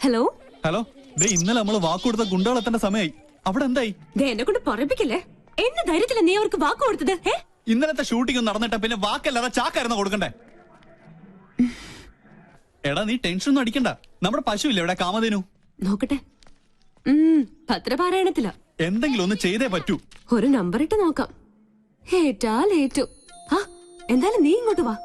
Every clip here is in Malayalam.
ഹലോ ഹലോ, ഇന്നലെ നമ്മള് വാക്ക് കൊടുത്ത ഗുണ്ടകളെത്തേണ്ട സമയമായി. അവിടെ എന്തായി? എന്നെ കൊണ്ട് പറപ്പിക്കില്ലേ? എന്നെ ധൈര്യത്തില നീ അവർക്ക് വാക്ക് കൊടുത്തത്? ഇന്നലത്തെ ഷൂട്ടിംഗ് നടന്നിട്ട് പിന്നെ വാക്കല്ലാതെ ചാക്കായിരുന്നു കൊടുക്കണ്ടേ? എടാ, നീ ടെൻഷൻ ഒന്നും അടിക്കണ്ട. നമ്മുടെ പശു ഇല്ലേ ഇവിടെ, കാമധേനു? നോക്കട്ടെ. പത്രപാരായണത്തില. എന്തെങ്കിലും ഒന്ന് ചെയ്തേ പറ്റൂ. ഒരു നമ്പർ ഇട്ട് നോക്കാം. ഏറ്റാലേറ്റു. എന്തായാലും നീ ഇങ്ങോട്ട് വാ.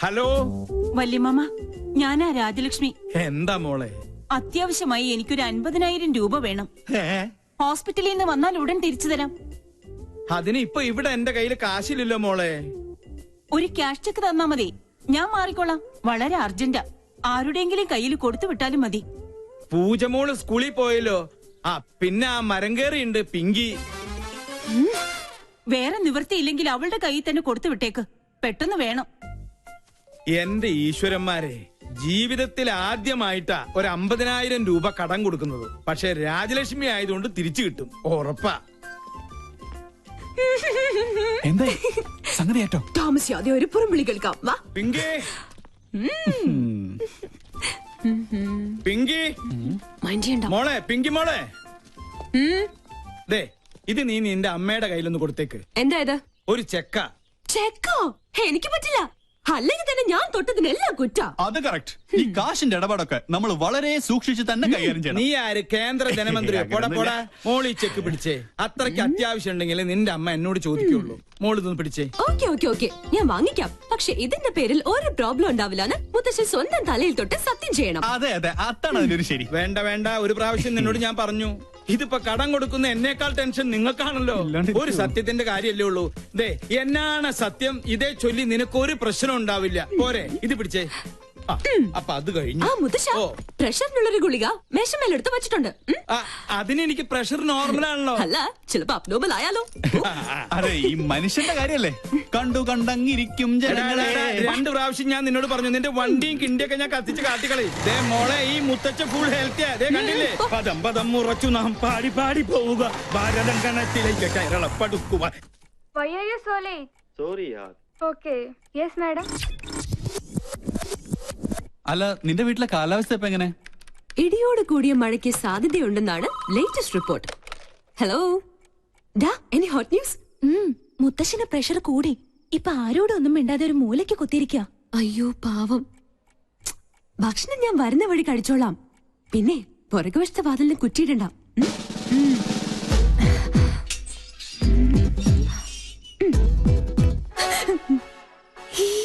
ഹലോ വല്യമ്മ, ഞാനാ രാജലക്ഷ്മി. എന്താ മോളെ? അത്യാവശ്യമായി എനിക്കൊരു 50,000 രൂപ വേണം. ഹോസ്പിറ്റലിൽ നിന്ന് വന്നാൽ ഉടൻ തിരിച്ചു തരാം. അതിന് ഇപ്പൊ ഇവിടെ എന്റെ കയ്യിൽ കാശില്ലല്ലോ മോളെ. ഒരു ക്യാഷ് ചെക്ക് തന്നാ മതി, ഞാൻ മാറിക്കോളാം. വളരെ അർജന്റാ. ആരുടെയെങ്കിലും കയ്യിൽ കൊടുത്തു വിട്ടാലും മതി. പൂജമോള് സ്കൂളിൽ പോയല്ലോ. പിന്നെ ആ മരം കയറിയുണ്ട് പിങ്കി. വേറെ നിവൃത്തിയില്ലെങ്കിൽ അവളുടെ കയ്യിൽ തന്നെ കൊടുത്തു വിട്ടേക്ക്. പെട്ടെന്ന് വേണം. എന്റെ ഈശ്വരന്മാരെ, ജീവിതത്തിൽ ആദ്യമായിട്ടാ ഒരു 50,000 രൂപ കടം കൊടുക്കുന്നത്. പക്ഷെ രാജലക്ഷ്മി ആയതുകൊണ്ട് തിരിച്ചു കിട്ടും, ഉറപ്പാ. എന്താ സംഗതി? ഏറ്റവും താമസിയാതെ ഒരു പുറംവിളി കേൾക്കാം. വാ പിങ്കി, പിങ്കി മോളെ, പിങ്കി മോളെ, ദേ ഇത് നീ നിന്റെ അമ്മയുടെ കയ്യിലൊന്ന് കൊടുത്തേക്ക്. എന്താ ഇത്? ഒരു ചെക്ക. ചെക്കോ? എനിക്ക് പറ്റില്ല. അല്ലെങ്കിൽ തന്നെ ഞാൻ തൊട്ടതിനെല്ലാം കുറ്റ. അത് കറക്റ്റ്. ഈ കാശിന്റെ ഇടപാടൊക്കെ നമ്മൾ വളരെ സൂക്ഷിച്ച് തന്നെ കൈകാര്യം ചെയ്യണം. നീ ആര്? കേന്ദ്ര ധനമന്ത്രിയോ? പോടാ. മോളി ചെക്ക് പിടിച്ചേ. അത്രയ്ക്ക് അത്യാവശ്യം ഉണ്ടെങ്കിൽ നിന്റെ അമ്മ എന്നോട് ചോദിക്കുള്ളൂ. മോളിതൊന്ന് പിടിച്ചേ. ഓക്കെ, ഞാൻ വാങ്ങിക്കാം. പക്ഷെ ഇതിന്റെ പേരിൽ ഒരു പ്രോബ്ലം ഉണ്ടാവില്ലെന്ന് മുത്തശ്ശി സ്വന്തം തലയിൽ തൊട്ട് സത്യം ചെയ്യണം. അതെ, അതാണ് അതിനൊരു ശരി. വേണ്ട, ഒരു പ്രാവശ്യം നിന്നോട് ഞാൻ പറഞ്ഞു. ഇതിപ്പോ കടം കൊടുക്കുന്ന എന്നേക്കാൾ ടെൻഷൻ നിങ്ങൾക്കാണല്ലോ. ഒരു സത്യത്തിന്റെ കാര്യല്ലേ ഉള്ളൂ. ദേ എന്നാണ് സത്യം, ഇതേ ചൊല്ലി നിനക്കൊരു പ്രശ്നം ഉണ്ടാവില്ല. പോരെ, ഇത് പിടിച്ചേ. അപ്പൊ അത് കഴിഞ്ഞു. പ്രഷറിനുള്ളൊരു ഗുളിക മേശമേലെടുത്ത് വെച്ചിട്ടുണ്ട്. അതിന് എനിക്ക് പ്രഷർ നോർമലാണല്ലോ. അല്ല, ചിലപ്പോ അബ്നോർമൽ ആയാലോ. അതെ, ഈ മനുഷ്യന്റെ കാര്യല്ലേ. കണ്ടിരിക്കും ജനങ്ങളെ. 2 പ്രാവശ്യം ഞാൻ നിന്നോട് പറഞ്ഞു, നിന്റെ വണ്ടിയും കിണ്ടിയൊക്കെ ഞാൻ കത്തിച്ച് കാട്ടിക്കളി. ദേ മോളെ, ഈ മുത്തച്ഛ ഫുൾ ഹെൽത്തിയാ. ദേ കണ്ടില്ലേ? പദം ഉറച്ചു നാം പാടി പോവുക, ഭാരതം കണത്തിലേക്ക് കേരളപ്പെടുക്കുക. Why are you so late? Sorry yaar. Okay. Yes, madam. അല്ല, നിന്റെ വീട്ടിലെ കാലാവസ്ഥ ഇപ്പൊ എങ്ങനെ? ഇടിയോട് കൂടിയ മഴയ്ക്ക് സാധ്യതയുണ്ടെന്നാണ് latest report. Hello, any hot news? മുത്തശ്ശന് പ്രഷർ കൂടി. ഇപ്പൊ ആരോടൊന്നും മിണ്ടാതെ ഒരു മൂലയ്ക്ക് കുത്തിയിരിക്കുക. അയ്യോ പാവം. ഭക്ഷണം ഞാൻ വരുന്ന വഴി കഴിച്ചോളാം. പിന്നെ പുറകുവശത്തെ വാതിലിന് കുറ്റിയിടണ്ട.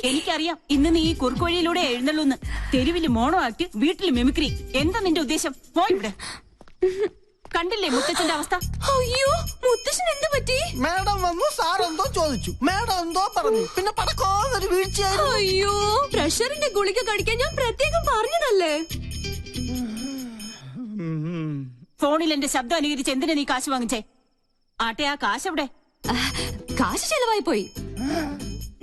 എനിക്കറിയാം ഇന്ന് നീ ഈ കുറുക്കുവഴിയിലൂടെ എഴുന്നള്ളൂന്ന്. തെരുവില് മോണോ ആക്ട്, വീട്ടില് മിമിക്രി. എന്താ നിന്റെ ഉദ്ദേശം? പോയിവിടെ. കണ്ടില്ലേ മുത്തച്ഛന്റെ അവസ്ഥ? അയ്യോ, മുത്തച്ഛൻ എന്ത് പറ്റി? മാഡം വന്നു, സാർ എന്തോ ചോദിച്ചു, മാഡം എന്തോ പറഞ്ഞു, പിന്നെ പടക്കോന്നൊരു വീഴ്ചയായിരുന്നു. അയ്യോ, പ്രഷറിന്റെ ഗുളിക കഴിക്കാൻ ഞാൻ പ്രത്യേകം പറഞ്ഞതല്ലേ. ഫോണിൽ എന്റെ ശബ്ദം അനുകരിച്ച് എന്തിനാ നീ കാശ് വാങ്ങിച്ചേ? ആട്ടെ, ആ കാശ് എവിടെ? കാശ് ചെലവായി പോയി.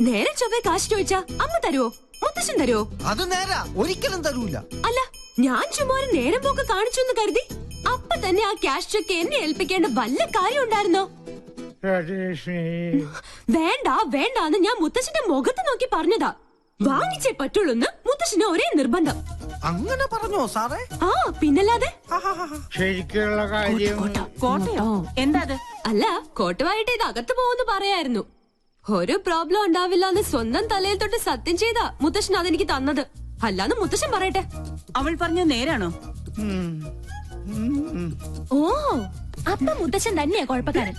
നേരെ ചൊവ്വേ കാശ് ചോദിച്ചാ അമ്മ തരുവോ? മുത്തശ്ശൻ തരുവോ? അത് നേരാ, ഒരിക്കലും തരൂല. അല്ല, ഞാൻ ചുമ്മാ ഒരു നേരം പോക്ക് കാണിച്ചു എന്ന് കരുതി അപ്പൊ തന്നെ ആ ക്യാഷ് ചെക്ക് എന്നെ ഏൽപ്പിക്കേണ്ട വല്ല കാര്യം ഉണ്ടായിരുന്നോ? വേണ്ടാന്ന് ഞാൻ മുത്തശ്ശന്റെ മുഖത്ത് നോക്കി പറഞ്ഞതാ. വാങ്ങിച്ചേ പറ്റുള്ളൂന്ന് മുത്തശ്ശന് ഒരേ നിർബന്ധം. അങ്ങനെ പറഞ്ഞോ സാറേ? പിന്നല്ലാതെ. ശരിക്കുള്ള കാര്യം. കോട്ടയോ? എന്താ അത്? അല്ല, കോട്ടവായിട്ട് ഇത് അകത്ത് പോകുന്നു പറയായിരുന്നു. ഒരു പ്രോബ്ലം ഉണ്ടാവില്ല എന്ന് സ്വന്തം തലയിൽ തൊട്ട് സത്യം ചെയ്താ മുത്തശ്ശൻ അതെനിക്ക് തന്നത്. അല്ലാന്ന് മുത്തശ്ശൻ പറയട്ടെ. അവൾ പറഞ്ഞു നേരാണോ? ഓ, അപ്പൊ മുത്തച്ഛൻ തന്നെയാ കുഴപ്പക്കാരൻ.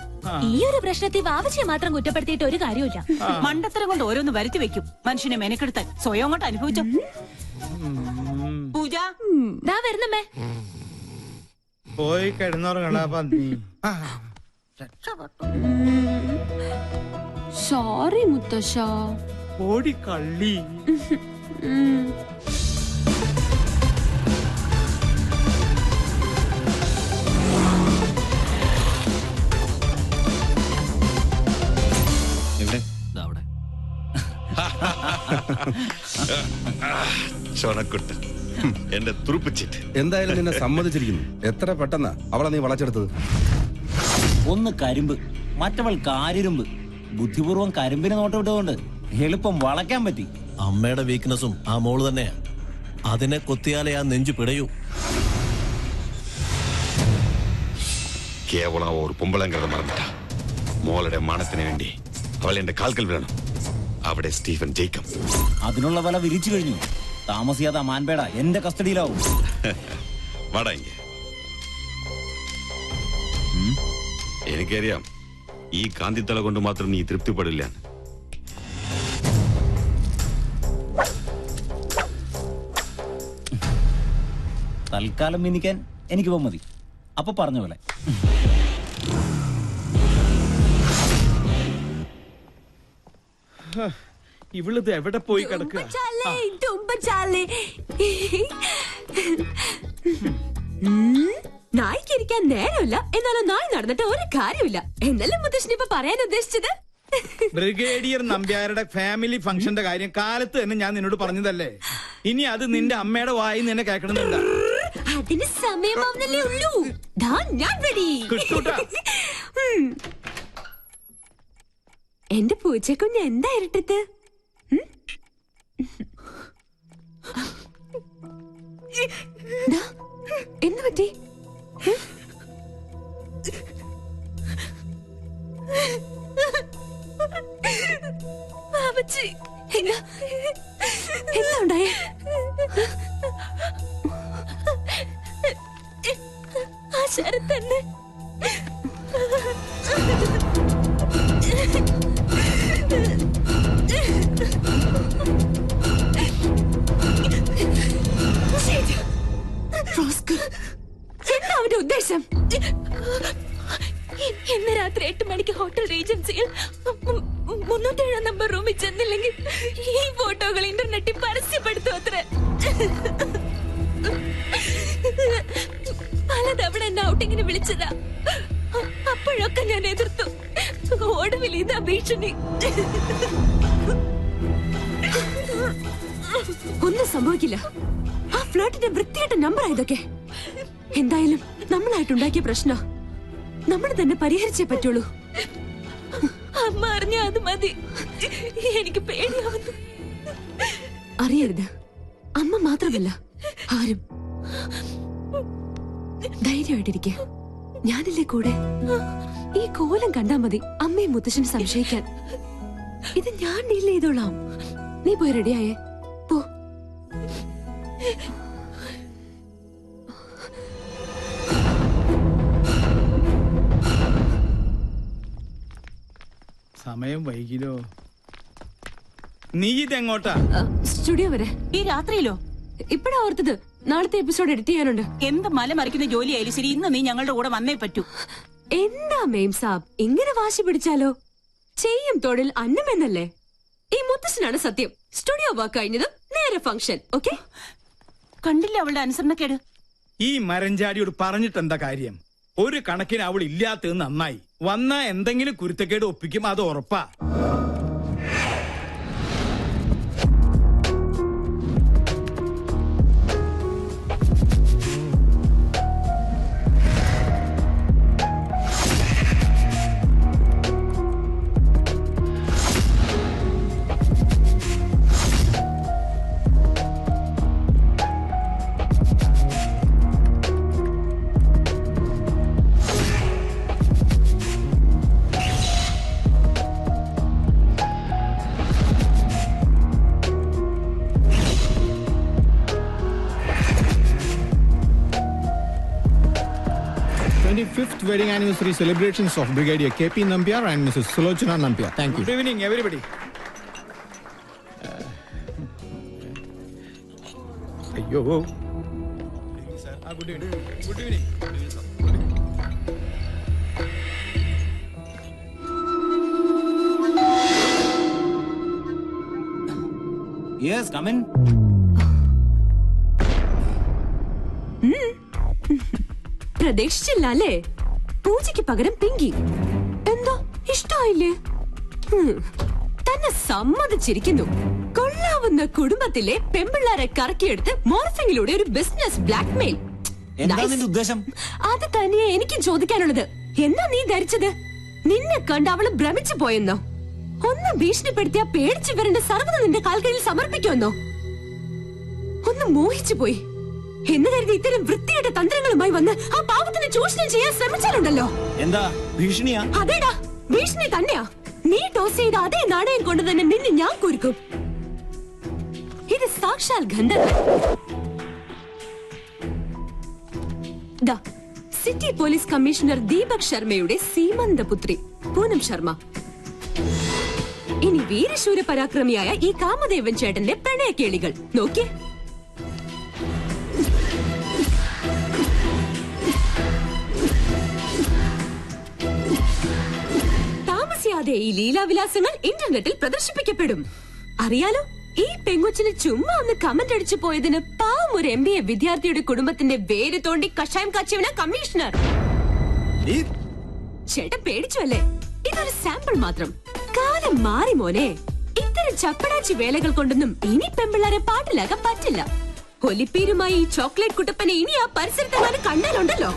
ഈ ഒരു പ്രശ്നത്തിൽ വാവച്ചിയെ മാത്രം കുറ്റപ്പെടുത്തിയിട്ട് ഒരു കാര്യമില്ല. മണ്ടത്തരം കൊണ്ട് ഓരോന്ന് വരുത്തി വെക്കും മനുഷ്യനെ മെനക്കെടുത്താൻ. സ്വയം അങ്ങോട്ട് അനുഭവിച്ചോ. പൂജ ദാ വരുന്നമ്മേ. പോയി കിടന്നുറങ്ങടാ പന്നി. സോറി മുത്തശ്ശ. ഓടി കള്ളി. ചൊണക്കുട്ട് എന്റെ തുറുപ്പിച്ചിട്ട്. എന്തായാലും നിന്നെ സമ്മതിച്ചിരിക്കുന്നു. എത്ര പെട്ടെന്നാ അവളെ നീ വളച്ചെടുത്തത്? ഒന്ന് കരിമ്പ്, മറ്റവൾ കാരിരുമ്പ്. ബുദ്ധിപൂർവ്വം കരിമ്പിനെ നോട്ടമിട്ടുകൊണ്ട് എളുപ്പം വളയ്ക്കാൻ പറ്റി. അമ്മയുടെ വീക്ക്നെസ്സും ആ മോള് തന്നെയാ. അതിനെ കൊത്തിയാലേ ആ നെഞ്ചു പിടയൂ. കേവലം ഒരു പൊമ്പളങ്കരത മറന്നിട്ട മോളുടെ മാനത്തിന് വേണ്ടി അവൾ എന്റെ കാൽക്കൽ വീഴണം. അവിടെ സ്റ്റീഫൻ ജയിക്കും. അതിനുള്ള വില വിരിച്ചു കഴിഞ്ഞു. താമസിയാതെ മാൻപേട എന്റെ കസ്റ്റഡിയിലാവും. വാടാ ഇങ്ങ. എനിക്കറിയാം ഈ കാന്തിത്തല കൊണ്ട് മാത്രം നീ തൃപ്തിപ്പെടില്ല. തൽക്കാലം മിനിക്കാൻ എനിക്ക് മതി. അപ്പൊ പറഞ്ഞ പോലെ. ഇവളിത് എവിടെ പോയി കിടക്കുക? നായ്ക്കിരിക്കാൻ നേരമില്ല, എന്നാലും നായ് നടന്നിട്ട് ഒരു കാര്യമില്ല എന്നല്ലേ മുത്തശ്ശൻ ഇപ്പൊ പറയാൻ ഉദ്ദേശിച്ചത്? ബ്രിഗേഡിയർ നമ്പ്യാരുടെ ഫാമിലി ഫംഗ്ഷന്റെ കാര്യം കാലത്ത് തന്നെ ഞാൻ നിന്നോട് പറഞ്ഞതല്ലേ. ഇനി അത് നിന്റെ അമ്മയുടെ വായി നിന്നെ കേൾക്കണമെന്നില്ല. അതിന് സമയമാവുന്നല്ലേ ഉള്ളൂ. ഞാൻ ready. എന്റെ പൂച്ചക്കുഞ്ഞ് എന്താ ഇരട്ടത്ത്? എന്ത് പറ്റി? എന്താ ഉണ്ടായേ? ആ ശരത് തന്നെ. എന്താ അവന്റെ ഉദ്ദേശം? ഇന്ന് രാത്രി 8 മണിക്ക് ഹോട്ടൽ റീജൻസിയിൽ 307 നമ്പർ റൂമിൽ ചെന്നില്ലെങ്കിൽ ഈ ഫോട്ടോകൾ ഇന്റർനെറ്റിൽ പരസ്യപ്പെടുത്തും അത്രേ. പലതവണ എന്നെ ഔട്ടിങ്ങിന് വിളിച്ചതാ. അപ്പോഴൊക്കെ ഞാൻ എതിർത്തു. ഒടുവിൽ ഇതാ ഭീഷണി. ഒന്നും സംഭവിക്കില്ല. ആ ഫ്ലോട്ടിന്റെ വൃത്തിയായിട്ട നമ്പർ ആയതൊക്കെ. എന്തായാലും നമ്മളായിട്ടുണ്ടാക്കിയ പ്രശ്നം നമ്മൾ തന്നെ പരിഹരിച്ചേ പറ്റുള്ളൂ. അമ്മ അറിഞ്ഞ അത് മതി. എനിക്ക് പേടിയാവുന്നു. അറിയരുത്. അമ്മ മാത്രമല്ല ആരും. ധൈര്യമായിട്ടിരിക്കെ. ഞാനില്ലേ കൂടെ. ഈ കോലം കണ്ടാ മതി അമ്മയും മുത്തശ്ശനും സംശയിക്കാൻ. ഇത് ഞാൻ ഡീൽ ചെയ്തോളാം. നീ പോയി റെഡിയായേ പോ. സമയം വൈകിലോ? നീ ഇതെങ്ങോട്ടാ? സ്റ്റുഡിയോ വരെ. ഈ രാത്രിയിലോ? ഇപ്പഴാ ഓർത്തത്. നാളത്തെ എപ്പിസോഡ് എഡിറ്റ് ചെയ്യാനുണ്ട്. എന്ത് മലമറിക്കുന്ന ജോലിയായാലും ശരി, ഇന്ന് നീ ഞങ്ങളുടെ കൂടെ വന്നേ പറ്റൂ. എന്താ മെയിം സാബ് ഇങ്ങനെ വാശി പിടിച്ചാലോ? ചെയ്യും തൊഴിൽ അന്നമെന്നല്ലേ. ഈ മുത്തശ്ശനാണ് സത്യം. സ്റ്റുഡിയോ വർക്ക് കഴിഞ്ഞതും നേരെ ഫംഗ്ഷൻ. ഓക്കെ? കണ്ടില്ല അവളുടെ അനുസരണക്കേട്. ഈ മരഞ്ചാടിയോട് പറഞ്ഞിട്ട് എന്താ കാര്യം? ഒരു കണക്കിന് അവൾ ഇല്ലാത്തത് നന്നായി. വന്ന എന്തെങ്കിലും കുരുത്തക്കേട് ഒപ്പിക്കും, അത് ഉറപ്പാ. Fifth wedding anniversary celebrations of Brigadier KP Nambiar and Mrs. Sulochana Nambiar. Thank you. Good evening, everybody. Ayyo. Good evening. Good evening. Yes, come in. പ്രതീക്ഷിച്ചില്ല അല്ലേ? പൂജയ്ക്ക് പകരം പിങ്കി. എന്താ ഇഷ്ടായില്ലേ? തന്നെ സമ്മതിച്ചിരിക്കുന്നു. കൊള്ളാവുന്ന കുടുംബത്തിലെ പെമ്പിള്ളാരെ കറക്കിയെടുത്ത് മോർഫിംഗിലൂടെ ഒരു ബിസിനസ് ബ്ലാക്ക്മെയിൽ. എന്താ നിന്റെ ഉദ്ദേശം? അത് തന്നെയാ എനിക്കും ചോദിക്കാനുള്ളത്. എന്താ നീ ധരിച്ചത്? നിന്നെ കണ്ട് അവള് ഭ്രമിച്ചു പോയെന്നോ? ഒന്ന് ഭീഷണിപ്പെടുത്തിയാ പേടിച്ചു വരേണ്ട സർവ്വത നിന്റെ കാൽക്കീഴിൽ സമർപ്പിക്കുമെന്നോ? ഒന്ന് മോഹിച്ചു പോയി എന്ന് കരുതി ഇത്തരം വൃത്തികെട്ട തന്ത്രങ്ങളുമായി വന്ന് ആ പാവത്തിനെ ചൂഷണം ചെയ്യാൻ ശ്രമിച്ചാലുണ്ടല്ലോ. എന്താ ഭീഷണിയാ? അതേടാ, ഭീഷണി തന്നെയാ. നീ ടോസ് ചെയ്ത അതേ നാണയം കൊണ്ട് തന്നെ നിന്നെ ഞാൻ കുരുക്കും. ഇത് സാക്ഷാൽ ഗന്ധർവൻ. സിറ്റി പോലീസ് കമ്മീഷണർ ദീപക് ശർമ്മയുടെ സീമന്തപുത്രി പൂനം ശർമ്മ. ഇനി വീരശൂര പരാക്രമിയായ ഈ കാമദേവൻ ചേട്ടന്റെ പ്രണയക്കേളികൾ നോക്കിയേ. താമസിയാതെ ഈ ലീലാവിലാസങ്ങൾ ഇന്റർനെറ്റിൽ പ്രദർശിപ്പിക്കപ്പെടും. അറിയാലോ, ഈ പെങ്കൊച്ചിന് ചുമ്മാ ഒന്ന് കമന്റ് അടിച്ചു പോയതിന് പാവം ഒരു MBA വിദ്യാർത്ഥിയുടെ കുടുംബത്തിന്റെ വേര് തോണ്ടി കഷായം കാച്ചിയവന കമ്മീഷണർ. ചേട്ടൻ പേടിച്ചു അല്ലേ? ഇതൊരു സാമ്പിൾ മാത്രം. കാലം മാറി മോനെ. ഇത്തരം ചപ്പടാച്ചി വേലകൾ കൊണ്ടൊന്നും ഇനി പെമ്പിള്ളാരെ പാട്ടിലാക്കാൻ പറ്റില്ല. ഒലിപ്പീരുമായി ഈ ചോക്ലേറ്റ് കുട്ടപ്പനെ ഇനി ആ പരിസരത്തെങ്ങാനും കണ്ടാലുണ്ടല്ലോ.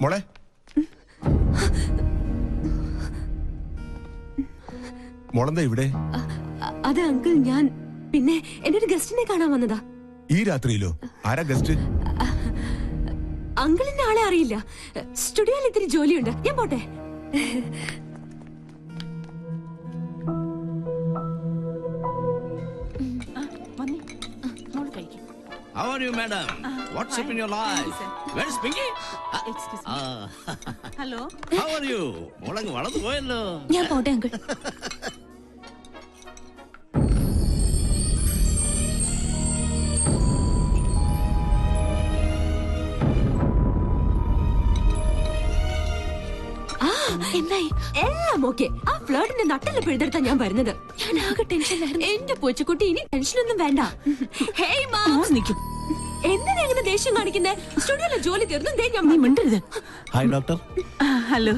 മോളെ, മോളെന്താ ഇവിടെ? അത് അങ്കിൾ, ഞാൻ പിന്നെ എന്റെ ഒരു ഗസ്റ്റിനെ കാണാൻ വന്നതാ. ഈ രാത്രിയിലോ? ആരാ ഗസ്റ്റ്? അങ്കിളിന്റെ ആളെ അറിയില്ല. സ്റ്റുഡിയോയിൽ ഇത്തിരി ജോലിയുണ്ട്, ഞാൻ പോട്ടെ. How are you, madam? What's up in your life? Where's Pinky? Excuse me. Hello. How are you? മോളങ്ങ് വളർന്നു പോയല്ലോ. ഞാൻ പോട്ടെ അങ്കിൾ. എന്തായി? എല്ലാം ഓക്കെ. ആ ഫ്ലേർട്ടിന്റെ നട്ടല് പിഴുതെടുത്താ ഞാൻ വരുന്നത്. ഞാൻ ആകെ ടെൻഷനിലായിരുന്നു. എന്റെ പൂച്ചക്കുട്ടി, ഇനി ടെൻഷനൊന്നും വേണ്ട. ഹേയ് മാം, എന്തിനാ ഇങ്ങനെ ദേഷ്യം കാണിക്കുന്നേ? സ്റ്റുഡിയോയിലെ ജോലി തീർന്നു. നീ മിണ്ടരുത്. Hi doctor. ഹലോ.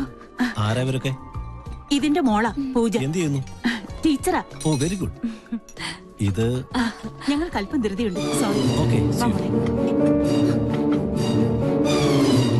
ആരാ ഇവരൊക്കെ? ഇതിന്റെ മോളാ പൂജ. എന്ത് ചെയ്യുന്നു? ടീച്ചറാ. ഓ വെരി ഗുഡ്. ഇത് ഞങ്ങൾക്ക് അല്പം ധൃതിയുണ്ട്. സോറി. ഓക്കെ.